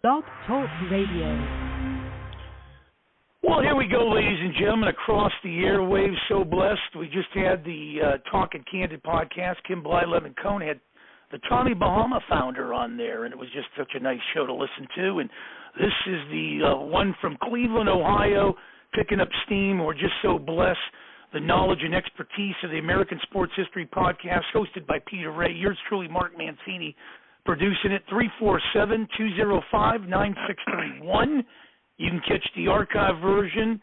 Blog Talk Radio. Well, here we go, ladies and gentlemen, across the airwaves. So blessed. We just had the Talking Candid podcast. Kim Blylev and Cohn had the Tommy Bahama founder on there, and it was just such a nice show to listen to. And this is the one from Cleveland, Ohio, picking up steam. We're just so blessed. The knowledge and expertise of the American Sports History podcast, hosted by Peter Ray. Yours truly, Mark Mancini, producing it. 347-205-9631. You can catch the archive version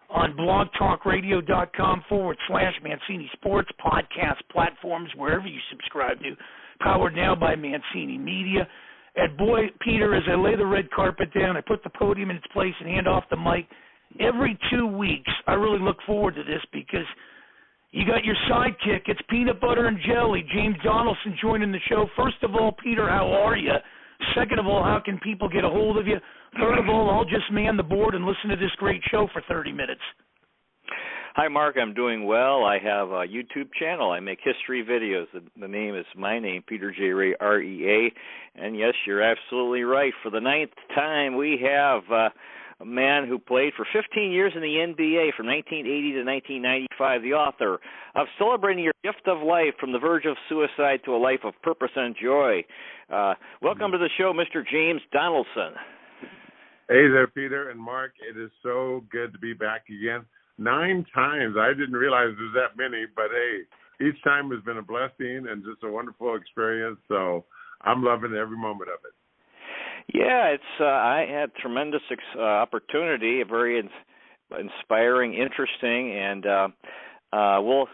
on blogtalkradio.com/Mancini Sports, podcast platforms, wherever you subscribe to. Powered now by Mancini Media. And boy, Peter, as I lay the red carpet down, I put the podium in its place and hand off the mic. Every 2 weeks, I really look forward to this because you got your sidekick. It's peanut butter and jelly. James Donaldson joining the show. First of all, Peter, how are you? Second of all, how can people get a hold of you? Third of all, I'll just man the board and listen to this great show for 30 minutes. Hi, Mark. I'm doing well. I have a YouTube channel. I make history videos. The name is my name, Peter J. Ray, R-E-A. And, yes, you're absolutely right. For the 9th time, we have a man who played for 15 years in the NBA from 1980 to 1995, the author of Celebrating Your Gift of Life, From the Verge of Suicide to a Life of Purpose and Joy. Welcome to the show, Mr. James Donaldson. Hey there, Peter and Mark. It is so good to be back again. 9 times. I didn't realize there's that many, but hey, each time has been a blessing and just a wonderful experience. So I'm loving every moment of it. Yeah, it's I had tremendous opportunity, very inspiring, interesting, and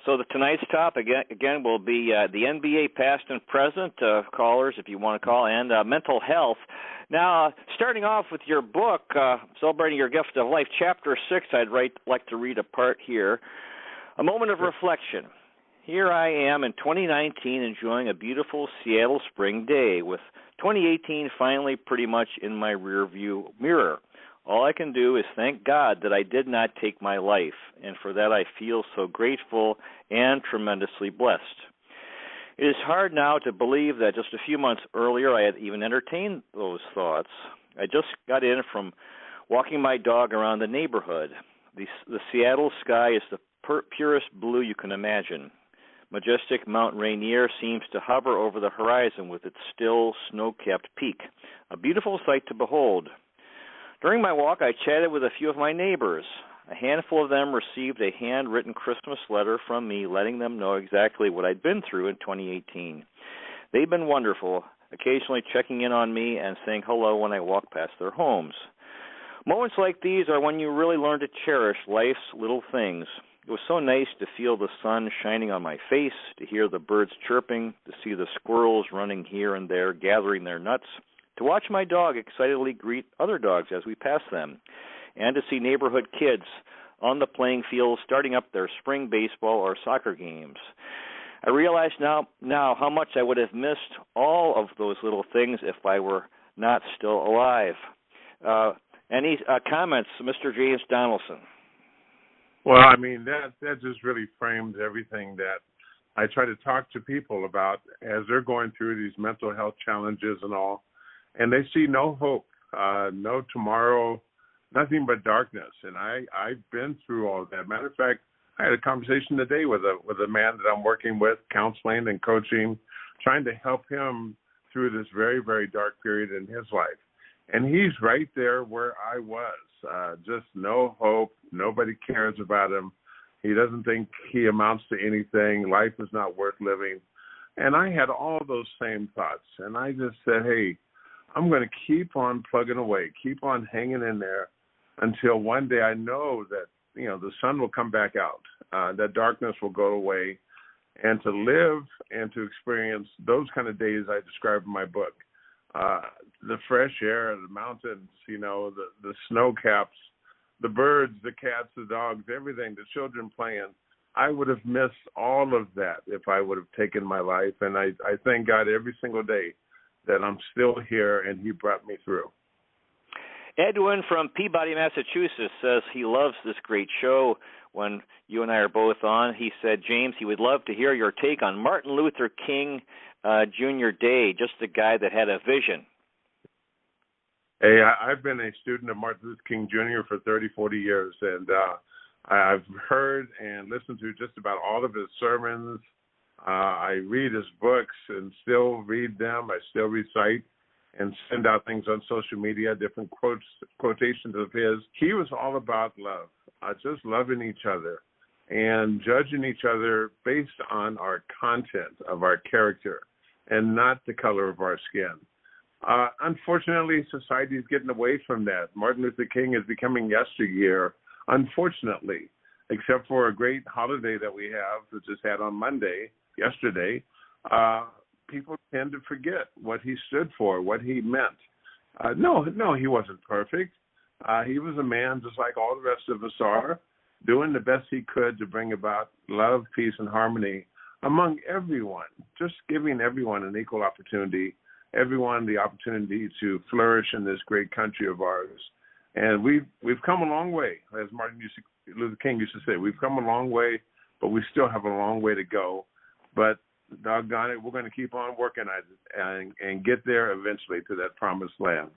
so tonight's topic again will be the NBA past and present, callers if you want to call, and mental health. Now, starting off with your book, Celebrating Your Gift of Life, Chapter 6, I'd like to read a part here. A moment of reflection. Here I am in 2019 enjoying a beautiful Seattle spring day with 2018 finally pretty much in my rearview mirror. All I can do is thank God that I did not take my life, and for that I feel so grateful and tremendously blessed. It is hard now to believe that just a few months earlier I had even entertained those thoughts. I just got in from walking my dog around the neighborhood. The Seattle sky is the purest blue you can imagine. Majestic Mount Rainier seems to hover over the horizon with its still, snow-capped peak, a beautiful sight to behold. During my walk, I chatted with a few of my neighbors. A handful of them received a handwritten Christmas letter from me letting them know exactly what I'd been through in 2018. They've been wonderful, occasionally checking in on me and saying hello when I walk past their homes. Moments like these are when you really learn to cherish life's little things. It was so nice to feel the sun shining on my face, to hear the birds chirping, to see the squirrels running here and there, gathering their nuts, to watch my dog excitedly greet other dogs as we pass them, and to see neighborhood kids on the playing field starting up their spring baseball or soccer games. I realize now how much I would have missed all of those little things if I were not still alive. Any comments, Mr. James Donaldson? Well, I mean, that just really frames everything that I try to talk to people about as they're going through these mental health challenges and all, and they see no hope, no tomorrow, nothing but darkness. And I've been through all of that. Matter of fact, I had a conversation today with a man that I'm working with, counseling and coaching, trying to help him through this very, very dark period in his life. And he's right there where I was, just no hope. Nobody cares about him. He doesn't think he amounts to anything. Life is not worth living. And I had all those same thoughts. And I just said, hey, I'm going to keep on plugging away, keep on hanging in there until one day I know that, the sun will come back out, that darkness will go away, and to live and to experience those kind of days I describe in my book. The fresh air, the mountains, the snow caps, the birds, the cats, the dogs, everything, the children playing. I would have missed all of that if I would have taken my life. And I thank God every single day that I'm still here and he brought me through. Edwin from Peabody, Massachusetts says he loves this great show. When you and I are both on, he said, James, he would love to hear your take on Martin Luther King Jr. Day, just a guy that had a vision. Hey, I've been a student of Martin Luther King Jr. for 30, 40 years, and I've heard and listened to just about all of his sermons. I read his books and still read them. I still recite and send out things on social media, different quotations of his. He was all about love, just loving each other and judging each other based on our content of our character and not the color of our skin. Unfortunately, society is getting away from that. Martin Luther King is becoming yesteryear, unfortunately, except for a great holiday that we have that just had on Monday, yesterday. People tend to forget what he stood for, what he meant. No, he wasn't perfect. He was a man just like all the rest of us are, doing the best he could to bring about love, peace, and harmony among everyone, just giving everyone an equal opportunity, everyone the opportunity to flourish in this great country of ours. And we've come a long way, as Martin Luther King used to say. We've come a long way, but we still have a long way to go. But doggone it, we're going to keep on working at it and get there eventually to that promised land.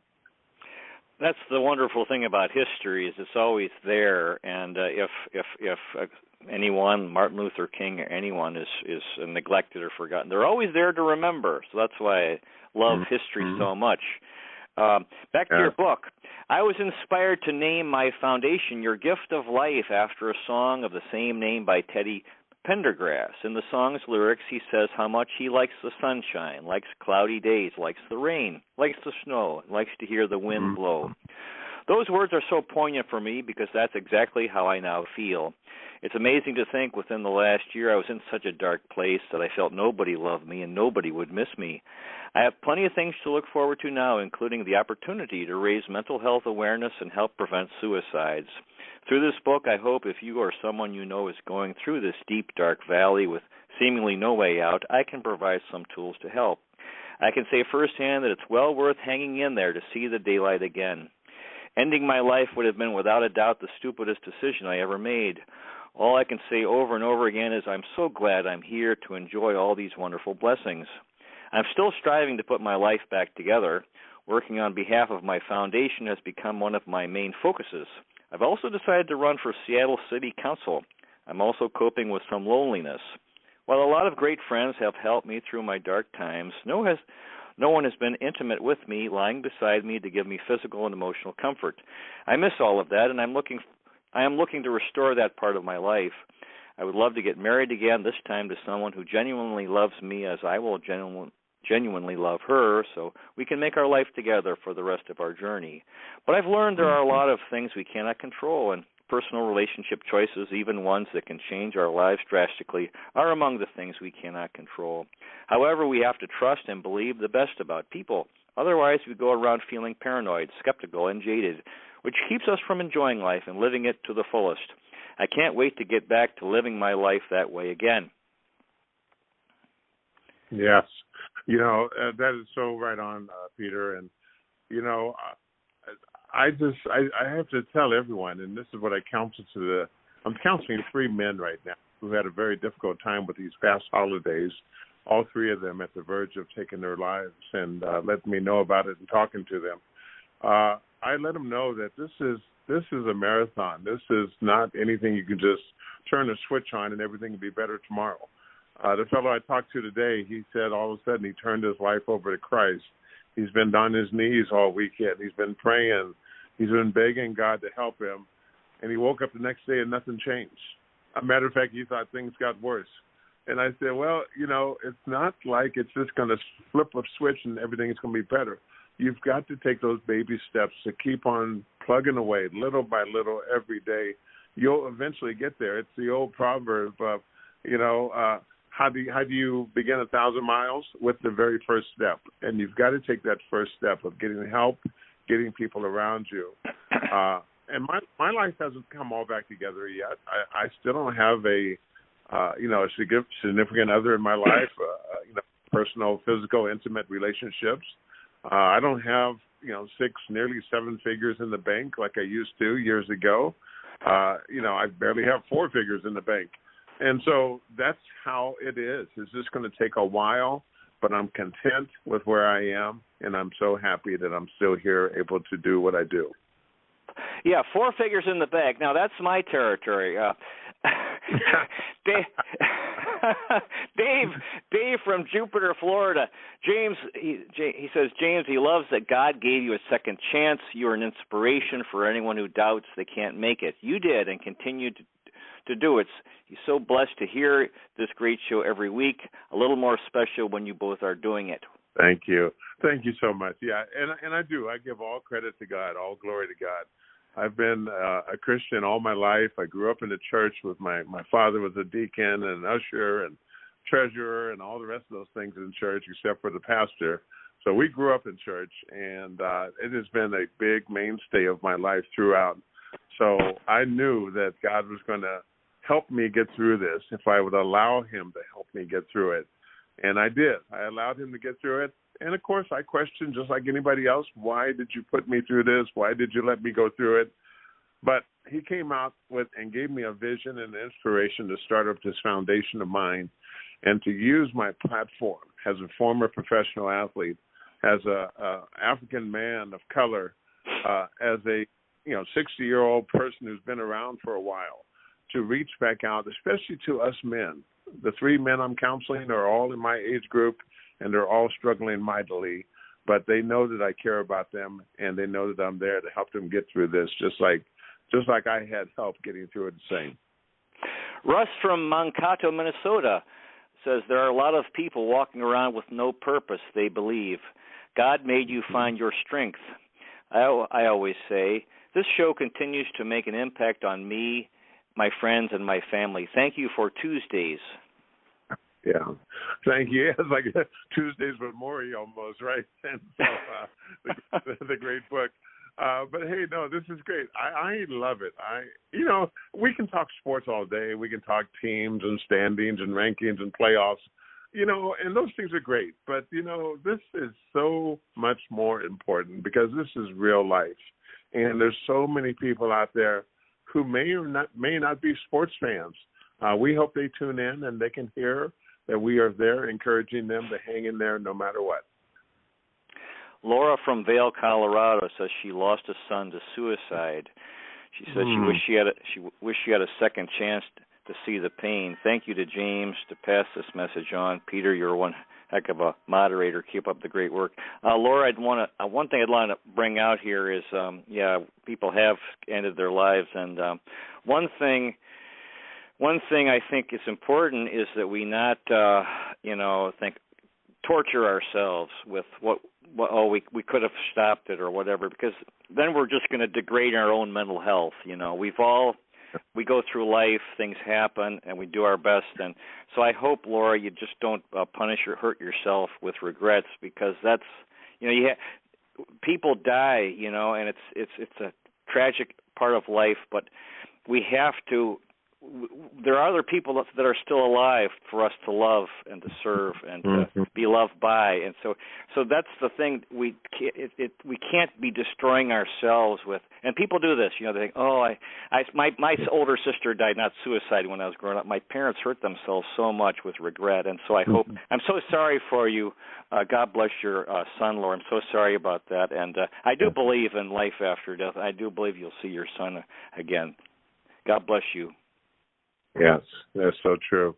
That's the wonderful thing about history, is it's always there. And if anyone, Martin Luther King or anyone, is neglected or forgotten, they're always there to remember. So that's why I love history so much. Back to your book. I was inspired to name my foundation Your Gift of Life after a song of the same name by Teddy Pendergrass. In the song's lyrics, he says how much he likes the sunshine, likes cloudy days, likes the rain, likes the snow, likes to hear the wind blow. Those words are so poignant for me because that's exactly how I now feel. It's amazing to think within the last year I was in such a dark place that I felt nobody loved me and nobody would miss me. I have plenty of things to look forward to now, including the opportunity to raise mental health awareness and help prevent suicides. Through this book, I hope if you or someone you know is going through this deep, dark valley with seemingly no way out, I can provide some tools to help. I can say firsthand that it's well worth hanging in there to see the daylight again. Ending my life would have been without a doubt the stupidest decision I ever made. All I can say over and over again is I'm so glad I'm here to enjoy all these wonderful blessings. I'm still striving to put my life back together. Working on behalf of my foundation has become one of my main focuses. I've also decided to run for Seattle City Council. I'm also coping with some loneliness. While a lot of great friends have helped me through my dark times, no one has been intimate with me, lying beside me to give me physical and emotional comfort. I miss all of that, and I am looking to restore that part of my life. I would love to get married again, this time to someone who genuinely loves me as I will genuinely love her, so we can make our life together for the rest of our journey. But I've learned there are a lot of things we cannot control, and personal relationship choices, even ones that can change our lives drastically, are among the things we cannot control. However, we have to trust and believe the best about people. Otherwise, we go around feeling paranoid, skeptical, and jaded, which keeps us from enjoying life and living it to the fullest. I can't wait to get back to living my life that way again. Yes. That is so right on, Peter. And, I have to tell everyone, and this is what I counsel I'm counseling 3 men right now who had a very difficult time with these past holidays, all 3 of them at the verge of taking their lives, and letting me know about it and talking to them. I let them know that this is a marathon. This is not anything you can just turn a switch on and everything will be better tomorrow. The fellow I talked to today, he said all of a sudden he turned his life over to Christ. He's been on his knees all weekend. He's been praying. He's been begging God to help him. And he woke up the next day and nothing changed. A matter of fact, he thought things got worse. And I said, well, it's not like it's just going to flip a switch and everything is going to be better. You've got to take those baby steps to keep on plugging away little by little every day. You'll eventually get there. It's the old proverb of, how do you begin 1,000 miles? With the very first step. And you've got to take that first step of getting help, getting people around you. And my life hasn't come all back together yet. I still don't have a significant other in my life, personal, physical, intimate relationships. I don't have, 6, nearly 7 figures in the bank like I used to years ago. I barely have 4 figures in the bank. And so that's how it is. It's just going to take a while, but I'm content with where I am, and I'm so happy that I'm still here, able to do what I do. Yeah, 4 figures in the bank. Now that's my territory. Dave from Jupiter, Florida. James, he says, James, he loves that God gave you a second chance. You are an inspiration for anyone who doubts they can't make it. You did and continue to do it. He's so blessed to hear this great show every week. A little more special when you both are doing it. Thank you. Thank you so much. Yeah, and I do. I give all credit to God, all glory to God. I've been a Christian all my life. I grew up in the church with my father was a deacon and an usher and treasurer and all the rest of those things in church except for the pastor. So we grew up in church, and it has been a big mainstay of my life throughout. So I knew that God was going to help me get through this if I would allow him to help me get through it. And I did. I allowed him to get through it. And, of course, I questioned, just like anybody else, why did you put me through this? Why did you let me go through it? But he came out with and gave me a vision and inspiration to start up this foundation of mine and to use my platform as a former professional athlete, as a African man of color, as a 60-year-old person who's been around for a while, to reach back out, especially to us men. The 3 men I'm counseling are all in my age group, and they're all struggling mightily, but they know that I care about them, and they know that I'm there to help them get through this, just like I had help getting through it the same. Russ from Mankato, Minnesota says there are a lot of people walking around with no purpose, they believe. God made you find your strength. I always say, this show continues to make an impact on me, my friends, and my family. Thank you for Tuesdays. Yeah, thank you. It's like Tuesdays with Maury almost, right? And so the great book. But hey, no, this is great. I love it. We can talk sports all day. We can talk teams and standings and rankings and playoffs, and those things are great. But this is so much more important because this is real life, and there's so many people out there who may not be sports fans. We hope they tune in and they can hear that we are there encouraging them to hang in there no matter what. Laura from Vail, Colorado says she lost a son to suicide. She says she wished she had a second chance to see the pain. Thank you to James to pass this message on. Peter, you're one heck of a moderator. Keep up the great work. Laura, one thing I'd want to bring out here is, people have ended their lives, and one thing I think is important is that we not, torture ourselves with we could have stopped it or whatever, because then we're just going to degrade our own mental health. We go through life, things happen, and we do our best. And so I hope, Laura, you just don't punish or hurt yourself with regrets, because that's, people die, and it's a tragic part of life, but we have to. There are other people that are still alive for us to love and to serve and to be loved by, and so that's the thing. We can't be destroying ourselves with. And people do this, they think, my older sister died, not suicide, when I was growing up. My parents hurt themselves so much with regret, and so I hope. I'm so sorry for you. God bless your son, Laura. I'm so sorry about that, and I do believe in life after death. I do believe you'll see your son again. God bless you. Yes, that's so true.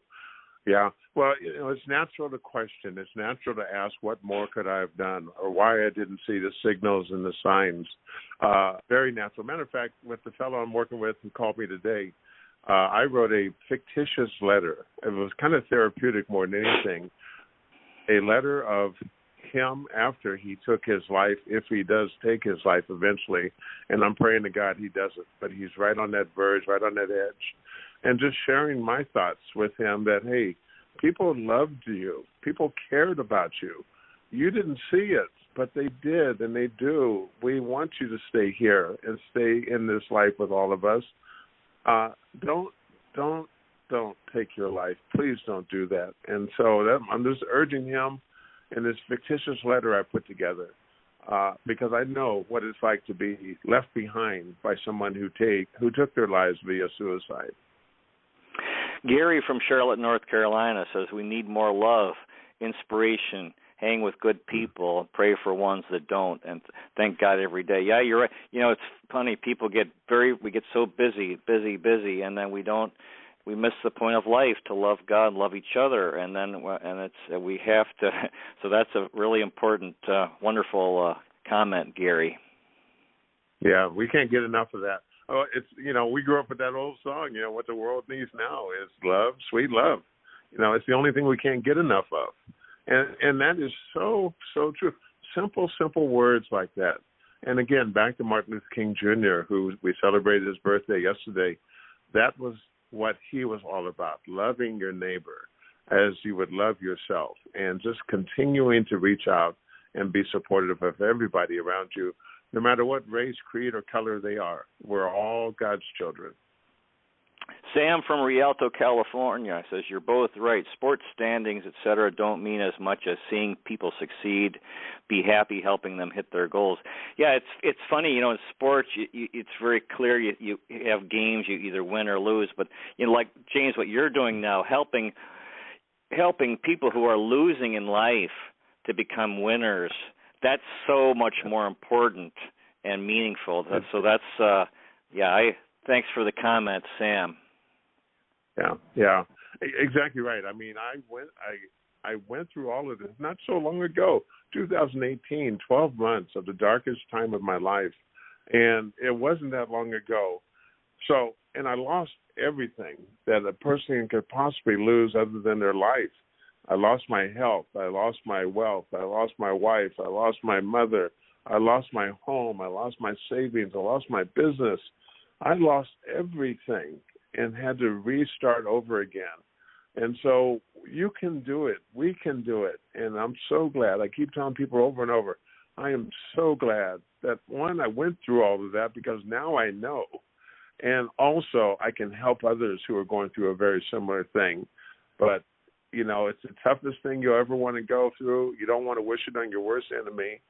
Yeah. Well, it's natural to question. It's natural to ask, what more could I have done, or why I didn't see the signals and the signs. Very natural. Matter of fact, with the fellow I'm working with who called me today, I wrote a fictitious letter. It was kind of therapeutic more than anything. A letter of him after he took his life, if he does take his life eventually, and I'm praying to God he doesn't, but he's right on that verge, right on that edge. And just sharing my thoughts with him that, hey, people loved you. People cared about you. You didn't see it, but they did, and they do. We want you to stay here and stay in this life with all of us. Don't take your life. Please don't do that. And so I'm just urging him in this fictitious letter I put together, because I know what it's like to be left behind by someone who took their lives via suicide. Gary from Charlotte, North Carolina says we need more love inspiration, hang with good people, pray for ones that don't, and thank God every day. Yeah, you're right. It's funny. People we get so busy, and then we miss the point of life to love God and love each other, we have to. So that's a really important, wonderful comment, Gary. Yeah, we can't get enough of that. Oh, it's we grew up with that old song. What the world needs now is love, sweet love. It's the only thing we can't get enough of, and that is so true. Simple words like that. And again, back to Martin Luther King Jr., who we celebrated his birthday yesterday. That was what he was all about: loving your neighbor as you would love yourself, and just continuing to reach out and be supportive of everybody around you. No matter what race, creed, or color they are, we're all God's children. Sam from Rialto, California says, you're both right. Sports standings, etc., don't mean as much as seeing people succeed, be happy, helping them hit their goals. Yeah, it's funny, in sports, it's very clear you have games, you either win or lose. But, like, James, what you're doing now, helping people who are losing in life to become winners, that's so much more important and meaningful. Thanks for the comment, Sam. Yeah, exactly right. I mean, I went through all of this not so long ago, 2018, 12 months of the darkest time of my life, and it wasn't that long ago. So, and I lost everything that a person could possibly lose other than their life. I lost my health. I lost my wealth. I lost my wife. I lost my mother. I lost my home. I lost my savings. I lost my business. I lost everything and had to restart over again. And so you can do it. We can do it. And I'm so glad. I keep telling people over and over, I am so glad that, one, I went through all of that because now I know. And also I can help others who are going through a very similar thing. But it's the toughest thing you'll ever want to go through. You don't want to wish it on your worst enemy.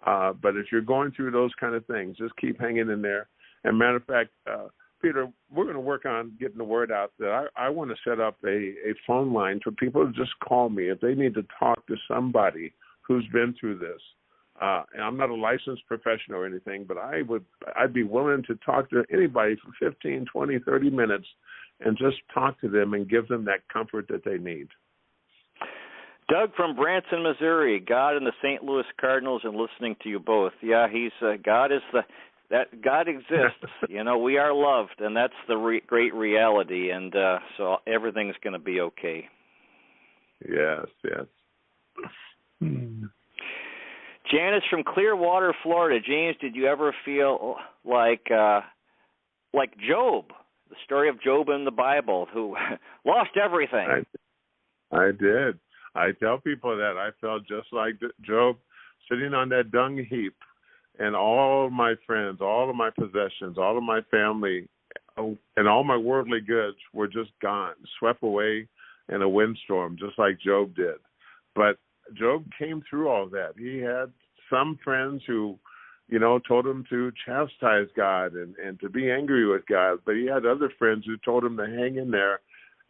But if you're going through those kind of things, just keep hanging in there. And matter of fact, Peter, we're going to work on getting the word out that I want to set up a phone line for people to just call me if they need to talk to somebody who's been through this. And I'm not a licensed professional or anything, but I'd be willing to talk to anybody for 15, 20, 30 minutes and just talk to them and give them that comfort that they need. Doug from Branson, Missouri. God and the St. Louis Cardinals, and listening to you both. Yeah, God exists. We are loved, and that's the great reality. And so everything's going to be okay. Yes. Janice from Clearwater, Florida. James, did you ever feel like Job, the story of Job in the Bible, who lost everything? I did. I tell people that I felt just like Job, sitting on that dung heap, and all my friends, all of my possessions, all of my family, and all my worldly goods were just gone, swept away in a windstorm, just like Job did. But Job came through all that. He had some friends who, told him to chastise God and to be angry with God. But he had other friends who told him to hang in there,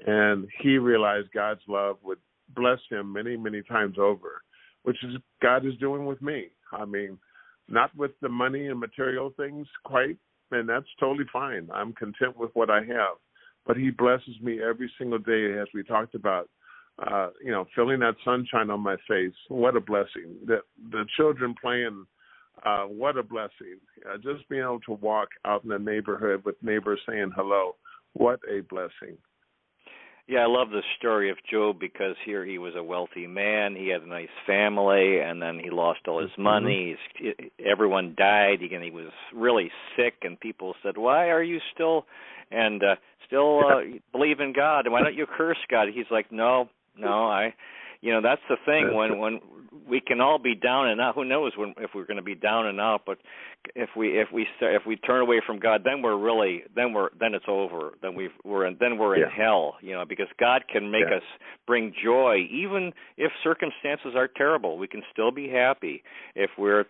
and he realized God's love would bless him many, many times over, which is God is doing with me. I mean, not with the money and material things quite, and that's totally fine. I'm content with what I have. But he blesses me every single day, as we talked about, feeling that sunshine on my face. What a blessing. The children playing, what a blessing. Just being able to walk out in the neighborhood with neighbors saying hello. What a blessing. Yeah, I love the story of Job because here he was a wealthy man. He had a nice family, and then he lost all his money. Everyone died. He was really sick, and people said, "Why are you still believe in God? Why don't you curse God?" He's like, "No, that's the thing. When we can all be down and out. Who knows if we're going to be down and out? But if we turn away from God, then it's over. Then we're in hell. Because God can make us bring joy, even if circumstances are terrible. We can still be happy if we're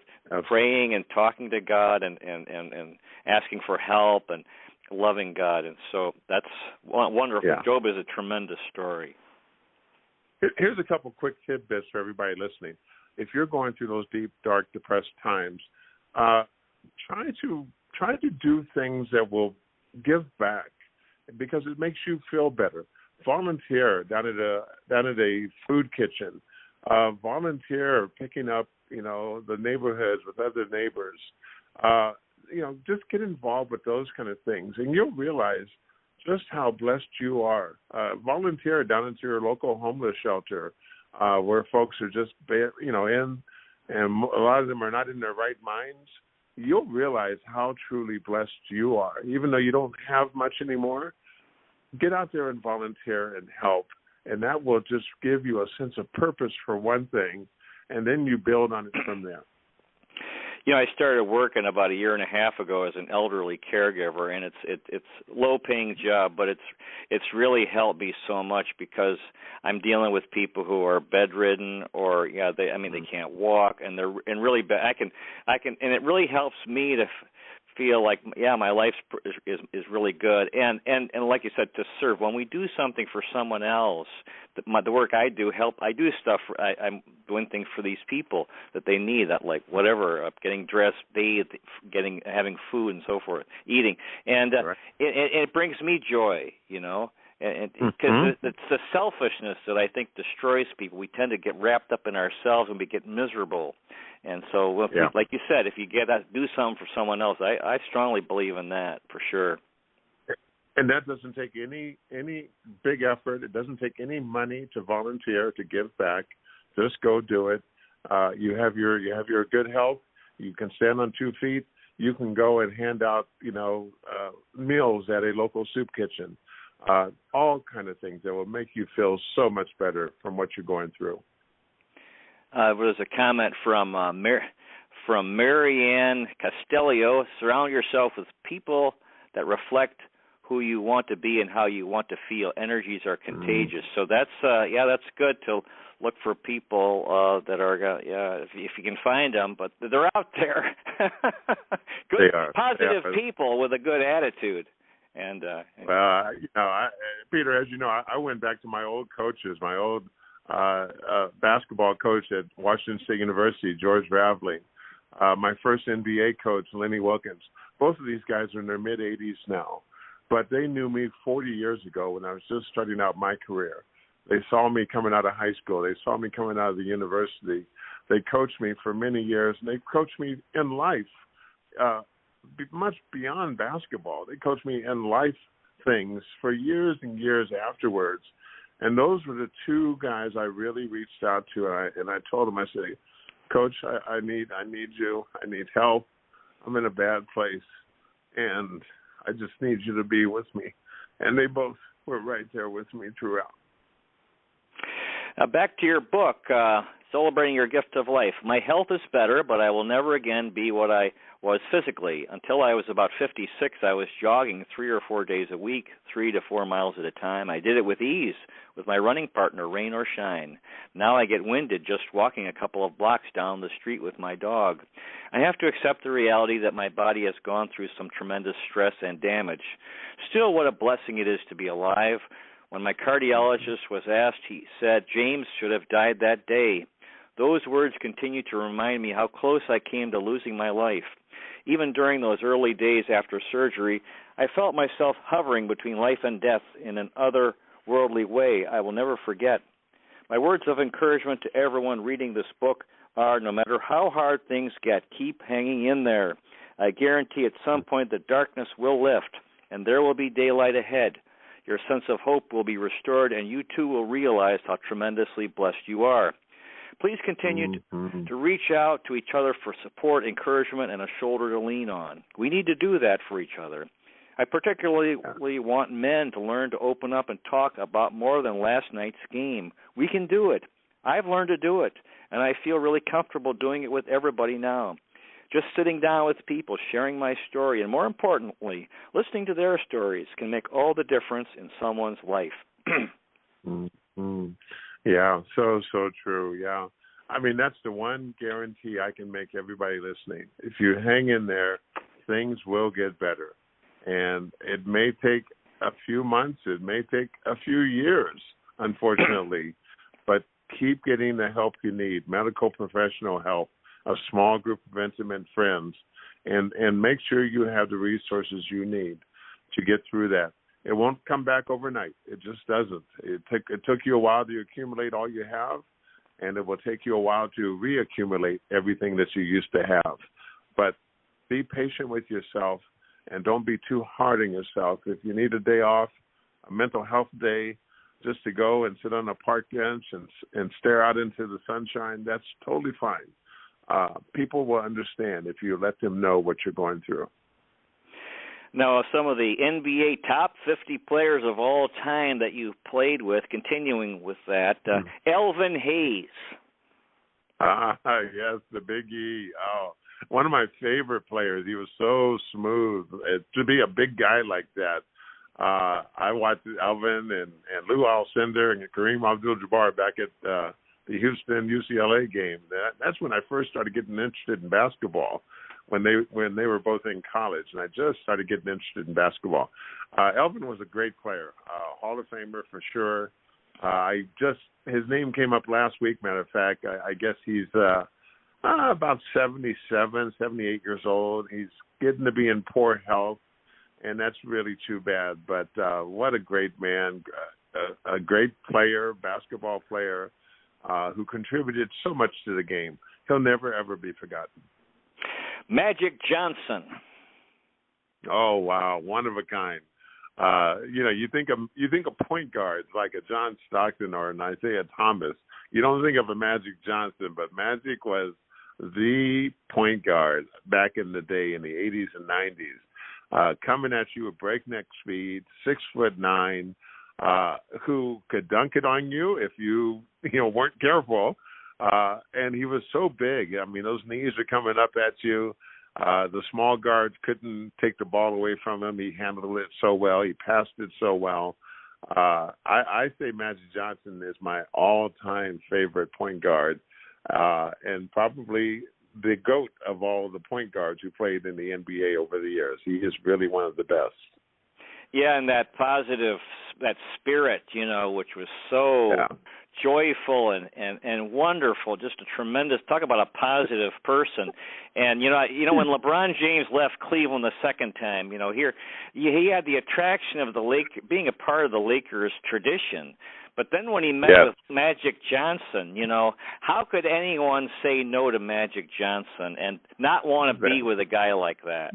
praying and talking to God and asking for help and loving God. And so that's wonderful. Yeah. Job is a tremendous story. Here's a couple quick tidbits for everybody listening. If you're going through those deep, dark, depressed times, try to do things that will give back because it makes you feel better. Volunteer down at a food kitchen. Volunteer picking up, the neighborhoods with other neighbors. Just get involved with those kind of things, and you'll realize just how blessed you are. Volunteer down into your local homeless shelter, where folks are just, in, and a lot of them are not in their right minds. You'll realize how truly blessed you are. Even though you don't have much anymore, get out there and volunteer and help, and that will just give you a sense of purpose for one thing, and then you build on it from there. I started working about a year and a half ago as an elderly caregiver, and it's low-paying job, but it's really helped me so much because I'm dealing with people who are bedridden or they can't walk, and they're really bad. I can, and it really helps me to feel like my life is really good, and like you said, to serve. When we do something for someone else, the work I do I do stuff. I'm doing things for these people that they need, that like whatever, getting dressed, bathed, having food and so forth, eating, and right. it brings me joy, and because it's the selfishness that I think destroys people. We tend to get wrapped up in ourselves and we get miserable. And so, like you said, if you do something for someone else, I strongly believe in that for sure. And that doesn't take any big effort. It doesn't take any money to volunteer, to give back. Just go do it. You have your good health. You can stand on 2 feet. You can go and hand out meals at a local soup kitchen. All kind of things that will make you feel so much better from what you're going through. There was a comment from Marianne Castellio. Surround yourself with people that reflect who you want to be and how you want to feel. Energies are contagious. So that's good to look for people that are if you can find them, but they're out there. Good, they are. positive they are. People with a good attitude. And Peter, as you know, I went back to my old coaches, my old basketball coach at Washington State University, George Raveling, my first NBA coach, Lenny Wilkins. Both of these guys are in their mid-80s now, but they knew me 40 years ago when I was just starting out my career. They saw me coming out of high school. They saw me coming out of the university. They coached me for many years, and they coached me in life, much beyond basketball. They coached me in life things for years and years afterwards. And those were the two guys I really reached out to, and I told them, I said, Coach, I need you. I need help. I'm in a bad place, and I just need you to be with me. And they both were right there with me throughout. Back to your book, Celebrating Your Gift of Life. My health is better, but I will never again be what I was physically. Until I was about 56, I was jogging 3 or 4 days a week, 3 to 4 miles at a time. I did it with ease with my running partner, rain or shine. Now I get winded just walking a couple of blocks down the street with my dog. I have to accept the reality that my body has gone through some tremendous stress and damage. Still, what a blessing it is to be alive. When my cardiologist was asked, he said James should have died that day. Those words continue to remind me how close I came to losing my life. Even during those early days after surgery, I felt myself hovering between life and death in an otherworldly way I will never forget. My words of encouragement to everyone reading this book are, no matter how hard things get, keep hanging in there. I guarantee at some point the darkness will lift, and there will be daylight ahead. Your sense of hope will be restored, and you too will realize how tremendously blessed you are. Please continue to reach out to each other for support, encouragement, and a shoulder to lean on. We need to do that for each other. I particularly want men to learn to open up and talk about more than last night's game. We can do it. I've learned to do it, and I feel really comfortable doing it with everybody now. Just sitting down with people, sharing my story, and more importantly, listening to their stories can make all the difference in someone's life. Yeah, so true, yeah. I mean, that's the one guarantee I can make everybody listening. If you hang in there, things will get better. And it may take a few months, it may take a few years, unfortunately, but keep getting the help you need, medical professional help, a small group of intimate friends, and make sure you have the resources you need to get through that. It won't come back overnight. It just doesn't. It took you a while to accumulate all you have, and it will take you a while to reaccumulate everything that you used to have. But be patient with yourself, and don't be too hard on yourself. If you need a day off, a mental health day, just to go and sit on a park bench and stare out into the sunshine, that's totally fine. People will understand if you let them know what you're going through. Now, some of the NBA top 50 players of all time that you've played with, continuing with that, Elvin Hayes. Yes, the Big E. Oh, one of my favorite players. He was so smooth. To be a big guy like that, I watched Elvin and Lou Alcindor and Kareem Abdul-Jabbar back at the Houston-UCLA game. That's when I first started getting interested in basketball, when they were both in college, and I just started getting interested in basketball. Elvin was a great player, Hall of Famer for sure. His name came up last week, matter of fact. I guess he's about 77, 78 years old. He's getting to be in poor health, and that's really too bad. But what a great man, a great player, basketball player, who contributed so much to the game. He'll never, ever be forgotten. Magic Johnson. Oh, wow, one of a kind. You think of point guards like a John Stockton or an Isaiah Thomas. You don't think of a Magic Johnson, but Magic was the point guard back in the day in the 80s and 90s, coming at you at breakneck speed, 6'9", who could dunk it on you if you weren't careful. And he was so big. I mean, those knees are coming up at you. The small guards couldn't take the ball away from him. He handled it so well. He passed it so well. I say Magic Johnson is my all-time favorite point guard, and probably the GOAT of all the point guards who played in the NBA over the years. He is really one of the best. Yeah, and that positive, that spirit, which was so joyful and wonderful, just a tremendous, talk about a positive person. And, when LeBron James left Cleveland the second time, here he had the attraction of being a part of the Lakers tradition. But then when he met with Magic Johnson, how could anyone say no to Magic Johnson and not want to be with a guy like that?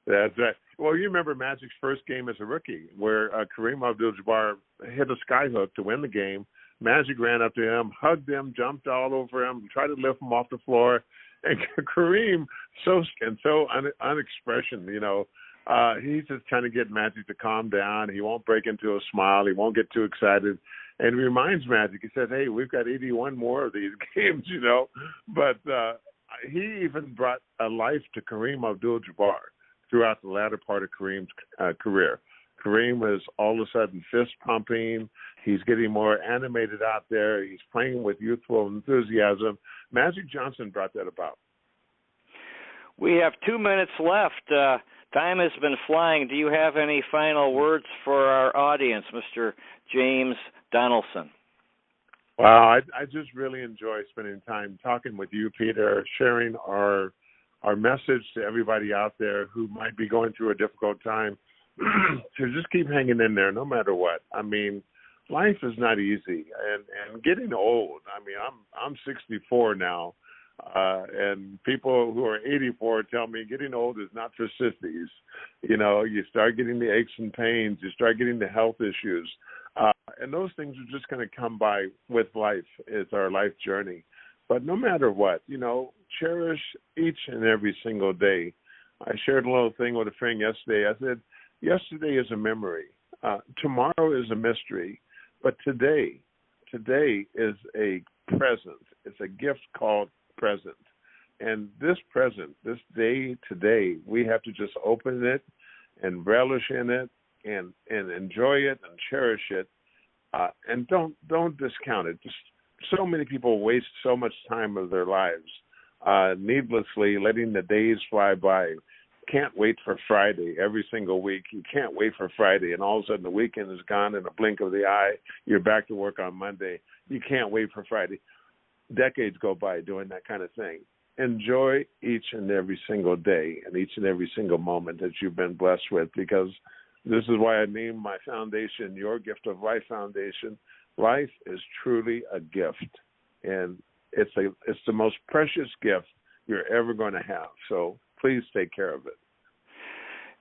That's right. Well, you remember Magic's first game as a rookie where Kareem Abdul-Jabbar hit a skyhook to win the game. Magic ran up to him, hugged him, jumped all over him, tried to lift him off the floor. And Kareem, so unexpression, he's just trying to get Magic to calm down. He won't break into a smile. He won't get too excited. And he reminds Magic, he says, hey, we've got 81 more of these games, But he even brought a life to Kareem Abdul-Jabbar throughout the latter part of Kareem's career. Kareem was all of a sudden fist pumping. He's getting more animated out there. He's playing with youthful enthusiasm. Magic Johnson brought that about. We have 2 minutes left. Time has been flying. Do you have any final words for our audience, Mr. James Donaldson? Well, I just really enjoy spending time talking with you, Peter, sharing our message to everybody out there who might be going through a difficult time to just keep hanging in there no matter what. I mean, life is not easy, and getting old. I mean, I'm 64 now, and people who are 84 tell me getting old is not for sissies. You start getting the aches and pains, you start getting the health issues, and those things are just going to come by with life. It's our life journey. But no matter what, cherish each and every single day. I shared a little thing with a friend yesterday. I said, yesterday is a memory. Tomorrow is a mystery. But today is a present. It's a gift called present. And this present, this day today, we have to just open it and relish in it and enjoy it and cherish it. And don't discount it. Just so many people waste so much time of their lives needlessly, letting the days fly by. can't wait for Friday every single week. You can't wait for Friday, and all of a sudden the weekend is gone in a blink of the eye. You're back to work on Monday. You can't wait for Friday. Decades go by doing that kind of thing. Enjoy each and every single day and each and every single moment that you've been blessed with, because this is why I named my foundation Your Gift of Life Foundation. Life is truly a gift, and it's the most precious gift you're ever going to have. So please take care of it.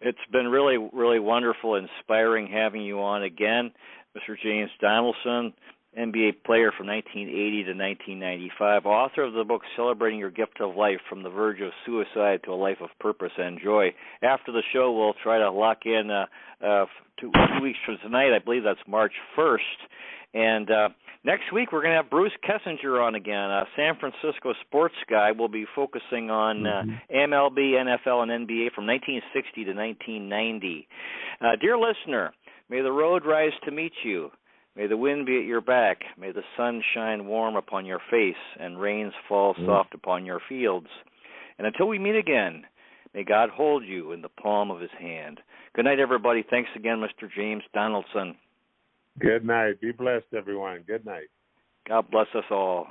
It's been really, really wonderful, inspiring having you on again, Mr. James Donaldson, NBA player from 1980 to 1995, author of the book Celebrating Your Gift of Life, From the Verge of Suicide to a Life of Purpose and Joy. After the show, we'll try to lock in 2 weeks from tonight. I believe that's March 1st. And next week, we're going to have Bruce Kessinger on again, a San Francisco sports guy. We'll be focusing on MLB, NFL, and NBA from 1960 to 1990. Dear listener, may the road rise to meet you. May the wind be at your back. May the sun shine warm upon your face and rains fall soft upon your fields. And until we meet again, may God hold you in the palm of his hand. Good night, everybody. Thanks again, Mr. James Donaldson. Good night. Be blessed, everyone. Good night. God bless us all.